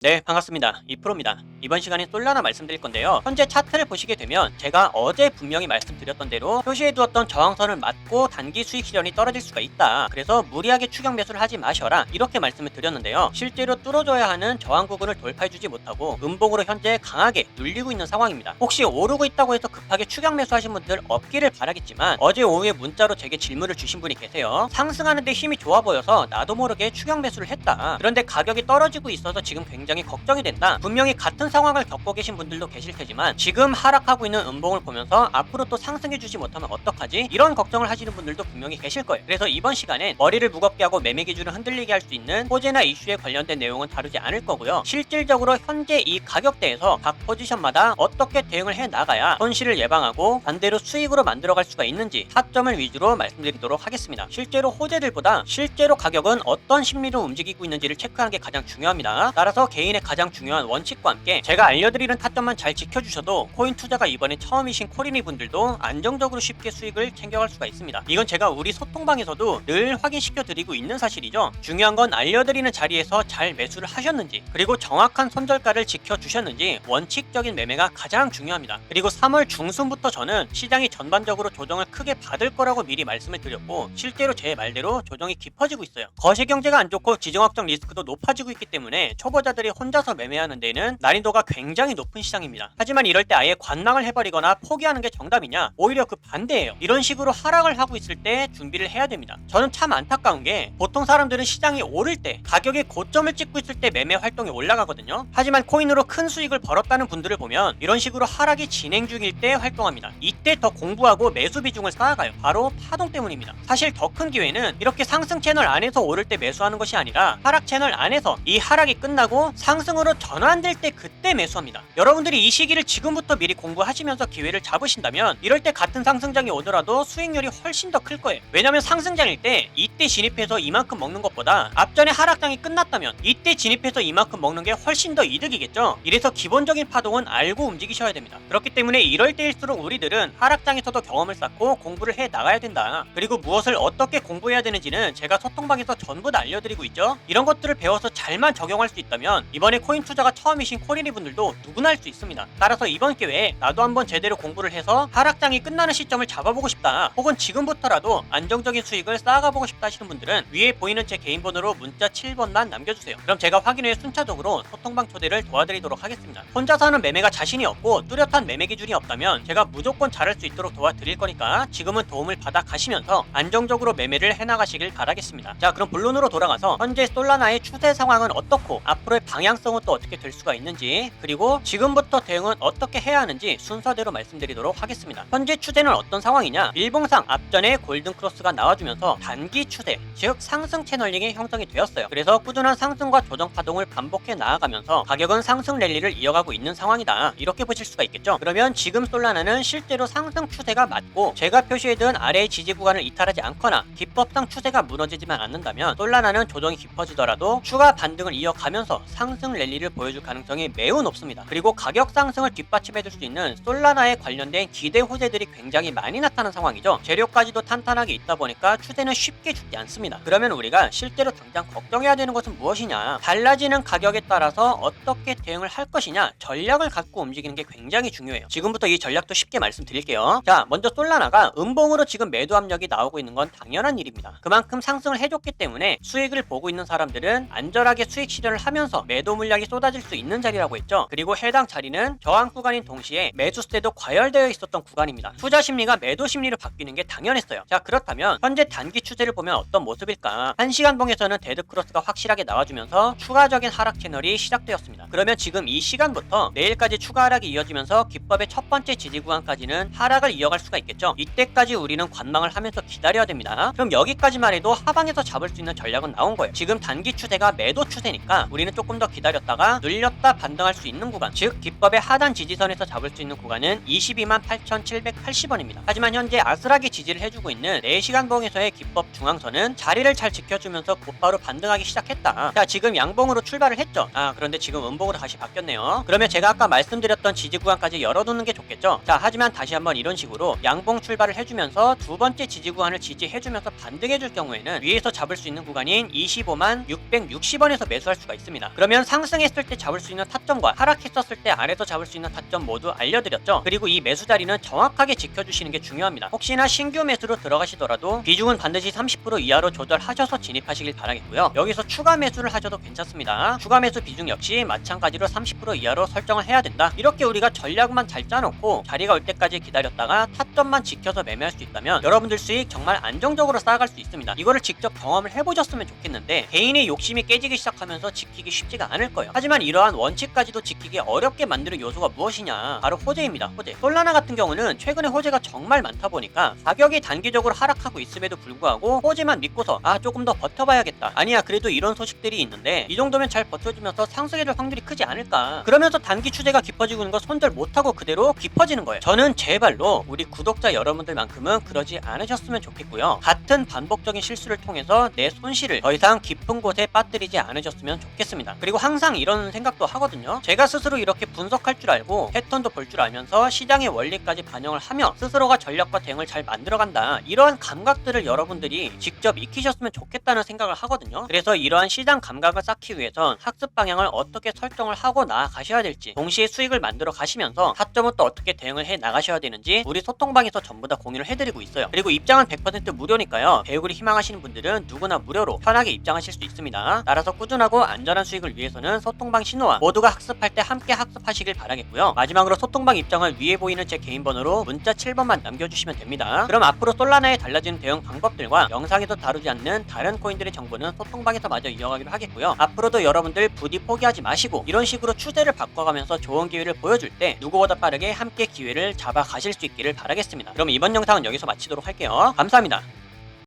네, 반갑습니다. 이프로입니다. 이번 시간에 솔라나 말씀드릴 건데요. 현재 차트를 보시게 되면 제가 어제 분명히 말씀드렸던 대로 표시해두었던 저항선을 맞고 단기 수익 실현이 떨어질 수가 있다. 그래서 무리하게 추격 매수를 하지 마셔라. 이렇게 말씀을 드렸는데요. 실제로 뚫어줘야 하는 저항 부분을 돌파해주지 못하고 음봉으로 현재 강하게 눌리고 있는 상황입니다. 혹시 오르고 있다고 해서 급하게 추격 매수하신 분들 없기를 바라겠지만 어제 오후에 문자로 제게 질문을 주신 분이 계세요. 상승하는데 힘이 좋아 보여서 나도 모르게 추격 매수를 했다. 그런데 가격이 떨어지고 있어서 지금 굉장히 걱정이 된다. 분명히 같은 상황을 겪고 계신 분들도 계실 테지만 지금 하락하고 있는 음봉을 보면서 앞으로 또 상승해주지 못하면 어떡하지? 이런 걱정을 하시는 분들도 분명히 계실 거예요. 그래서 이번 시간엔 머리를 무겁게 하고 매매 기준을 흔들리게 할 수 있는 호재나 이슈에 관련된 내용은 다루지 않을 거고요. 실질적으로 현재 이 가격대에서 각 포지션마다 어떻게 대응을 해 나가야 손실을 예방하고 반대로 수익으로 만들어갈 수가 있는지 타점을 위주로 말씀드리도록 하겠습니다. 실제로 호재들보다 실제로 가격은 어떤 심리로 움직이고 있는지를 체크하는 게 가장 중요합니다. 따라서 개인의 가장 중요한 원칙과 함께 제가 알려드리는 타점만 잘 지켜주셔도 코인 투자가 이번에 처음이신 코리니 분들도 안정적으로 쉽게 수익을 챙겨갈 수가 있습니다. 이건 제가 우리 소통방에서도 늘 확인시켜 드리고 있는 사실이죠. 중요한 건 알려드리는 자리에서 잘 매수를 하셨는지 그리고 정확한 손절가를 지켜주셨는지 원칙적인 매매가 가장 중요합니다. 그리고 3월 중순부터 저는 시장이 전반적으로 조정을 크게 받을 거라고 미리 말씀을 드렸고 실제로 제 말대로 조정이 깊어지고 있어요. 거시경제가 안 좋고 지정학적 리스크도 높아지고 있기 때문에 초보자들이 혼자서 매매하는 데는 난이도가 굉장히 높은 시장입니다. 하지만 이럴 때 아예 관망을 해버리거나 포기하는 게 정답이냐? 오히려 그 반대예요. 이런 식으로 하락을 하고 있을 때 준비를 해야 됩니다. 저는 참 안타까운 게 보통 사람들은 시장이 오를 때 가격의 고점을 찍고 있을 때 매매 활동이 올라가거든요. 하지만 코인으로 큰 수익을 벌었다는 분들을 보면 이런 식으로 하락이 진행 중일 때 활동합니다. 이때 더 공부하고 매수 비중을 쌓아가요. 바로 파동 때문입니다. 사실 더 큰 기회는 이렇게 상승 채널 안에서 오를 때 매수하는 것이 아니라 하락 채널 안에서 이 하락이 끝나고 상승으로 전환될 때 그때 매수합니다. 여러분들이 이 시기를 지금부터 미리 공부하시면서 기회를 잡으신다면 이럴 때 같은 상승장이 오더라도 수익률이 훨씬 더 클 거예요. 왜냐면 상승장일 때 이때 진입해서 이만큼 먹는 것보다 앞전에 하락장이 끝났다면 이때 진입해서 이만큼 먹는 게 훨씬 더 이득이겠죠. 이래서 기본적인 파동은 알고 움직이셔야 됩니다. 그렇기 때문에 이럴 때일수록 우리들은 하락장에서도 경험을 쌓고 공부를 해 나가야 된다. 그리고 무엇을 어떻게 공부해야 되는지는 제가 소통방에서 전부 다 알려드리고 있죠. 이런 것들을 배워서 잘만 적용할 수 있다면 이번에 코인 투자가 처음이신 코리니 분들도 누구나 할 수 있습니다. 따라서 이번 기회에 나도 한번 제대로 공부를 해서 하락장이 끝나는 시점을 잡아보고 싶다. 혹은 지금부터라도 안정적인 수익을 쌓아가보고 싶다 하시는 분들은 위에 보이는 제 개인 번호로 문자 7번만 남겨주세요. 그럼 제가 확인 후에 순차적으로 소통방 초대를 도와드리도록 하겠습니다. 혼자서 하는 매매가 자신이 없고 뚜렷한 매매 기준이 없다면 제가 무조건 잘할 수 있도록 도와드릴 거니까 지금은 도움을 받아 가시면서 안정적으로 매매를 해나가시길 바라겠습니다. 자, 그럼 본론으로 돌아가서 현재 솔라나의 추세 상황은 어떻고 앞으로의 방향성은 또 어떻게 될 수가 있는지 그리고 지금부터 대응은 어떻게 해야 하는지 순서대로 말씀드리도록 하겠습니다. 현재 추세는 어떤 상황이냐? 일봉상 앞전에 골든 크로스가 나와주면서 단기 추세, 즉 상승 채널링이 형성이 되었어요. 그래서 꾸준한 상승과 조정 파동을 반복해 나아가면서 가격은 상승 랠리를 이어가고 있는 상황이다. 이렇게 보실 수가 있겠죠. 그러면 지금 솔라나는 실제로 상승 추세가 맞고 제가 표시해둔 아래의 지지 구간을 이탈하지 않거나 기법상 추세가 무너지지만 않는다면 솔라나는 조정이 깊어지더라도 추가 반등을 이어가면서 상승 랠리를 보여줄 가능성이 매우 높습니다. 그리고 가격 상승을 뒷받침해줄 수 있는 솔라나에 관련된 기대 호재들이 굉장히 많이 나타난 상황이죠. 재료까지도 탄탄하게 있다 보니까 추세는 쉽게 죽지 않습니다. 그러면 우리가 실제로 당장 걱정해야 되는 것은 무엇이냐? 달라지는 가격에 따라서 어떻게 대응을 할 것이냐? 전략을 갖고 움직이는 게 굉장히 중요해요. 지금부터 이 전략도 쉽게 말씀드릴게요. 자, 먼저 솔라나가 음봉으로 지금 매도 압력이 나오고 있는 건 당연한 일입니다. 그만큼 상승을 해줬기 때문에 수익을 보고 있는 사람들은 안전하게 수익 실현을 하면서 매도 물량이 쏟아질 수 있는 자리라고 했죠. 그리고 해당 자리는 저항 구간인 동시에 매수세도 과열되어 있었던 구간입니다. 투자 심리가 매도 심리로 바뀌는 게 당연했어요. 자, 그렇다면 현재 단기 추세를 보면 어떤 모습일까? 1시간봉에서는 데드크로스가 확실하게 나와주면서 추가적인 하락 채널이 시작되었습니다. 그러면 지금 이 시간부터 내일까지 추가 하락이 이어지면서 기법의 첫 번째 지지 구간까지는 하락을 이어갈 수가 있겠죠. 이때까지 우리는 관망을 하면서 기다려야 됩니다. 그럼 여기까지만 해도 하방에서 잡을 수 있는 전략은 나온 거예요. 지금 단기 추세가 매도 추세니까 우리는 조금 더 기다렸다가 눌렸다 반등할 수 있는 구간, 즉 기법의 하단 지지선에서 잡을 수 있는 구간은 228,780원입니다. 하지만 현재 아슬하게 지지를 해주고 있는 4시간봉에서의 기법 중앙선은 자리를 잘 지켜주면서 곧바로 반등하기 시작했다. 자, 지금 양봉으로 출발을 했죠. 그런데 지금 음봉으로 다시 바뀌었네요. 그러면 제가 아까 말씀드렸던 지지 구간까지 열어두는 게 좋겠죠. 자, 하지만 다시 한번 이런 식으로 양봉 출발을 해주면서 두 번째 지지 구간을 지지해주면서 반등해줄 경우에는 위에서 잡을 수 있는 구간인 25만 660원에서 매수할 수가 있습니다. 그러면 그러면 상승했을 때 잡을 수 있는 타점과 하락했었을 때 아래서 잡을 수 있는 타점 모두 알려드렸죠. 그리고 이 매수 자리는 정확하게 지켜주시는 게 중요합니다. 혹시나 신규 매수로 들어가시더라도 비중은 반드시 30% 이하로 조절하셔서 진입하시길 바라겠고요. 여기서 추가 매수를 하셔도 괜찮습니다. 추가 매수 비중 역시 마찬가지로 30% 이하로 설정을 해야 된다. 이렇게 우리가 전략만 잘 짜놓고 자리가 올 때까지 기다렸다가 타점만 지켜서 매매할 수 있다면 여러분들 수익 정말 안정적으로 쌓아갈 수 있습니다. 이거를 직접 경험을 해보셨으면 좋겠는데 개인의 욕심이 깨지기 시작하면서 지키기 쉽지가 않을 거예요. 하지만 이러한 원칙까지도 지키기 어렵게 만드는 요소가 무엇이냐, 바로 호재입니다. 호재. 솔라나 같은 경우는 최근에 호재가 정말 많다 보니까 가격이 단기적으로 하락하고 있음에도 불구하고 호재만 믿고서 조금 더 버텨봐야겠다, 아니야 그래도 이런 소식들이 있는데 이 정도면 잘 버텨주면서 상승해줄 확률이 크지 않을까, 그러면서 단기 추세가 깊어지고 있는 거 손절 못하고 그대로 깊어지는 거예요. 저는 제발로 우리 구독자 여러분들만큼은 그러지 않으셨으면 좋겠고요. 같은 반복적인 실수를 통해서 내 손실을 더 이상 깊은 곳에 빠뜨리지 않으셨으면 좋겠습니다. 그리고 항상 이런 생각도 하거든요. 제가 스스로 이렇게 분석할 줄 알고 패턴도 볼 줄 알면서 시장의 원리까지 반영을 하며 스스로가 전략과 대응을 잘 만들어간다, 이러한 감각들을 여러분들이 직접 익히셨으면 좋겠다는 생각을 하거든요. 그래서 이러한 시장 감각을 쌓기 위해선 학습 방향을 어떻게 설정을 하고 나아가셔야 될지, 동시에 수익을 만들어 가시면서 타점은 또 어떻게 대응을 해 나가셔야 되는지 우리 소통방에서 전부 다 공유를 해드리고 있어요. 그리고 입장은 100% 무료니까요. 배우기를 희망하시는 분들은 누구나 무료로 편하게 입장하실 수 있습니다. 따라서 꾸준하고 안전한 수익을 위해서는 소통방 신호와 모두가 학습할 때 함께 학습하시길 바라겠고요. 마지막으로 소통방 입장을 위에 보이는 제 개인 번호로 문자 7번만 남겨주시면 됩니다. 그럼 앞으로 솔라나에 달라지는 대응 방법들과 영상에서 다루지 않는 다른 코인들의 정보는 소통방에서 마저 이어가기로 하겠고요. 앞으로도 여러분들 부디 포기하지 마시고 이런 식으로 추세를 바꿔가면서 좋은 기회를 보여줄 때 누구보다 빠르게 함께 기회를 잡아가실 수 있기를 바라겠습니다. 그럼 이번 영상은 여기서 마치도록 할게요. 감사합니다.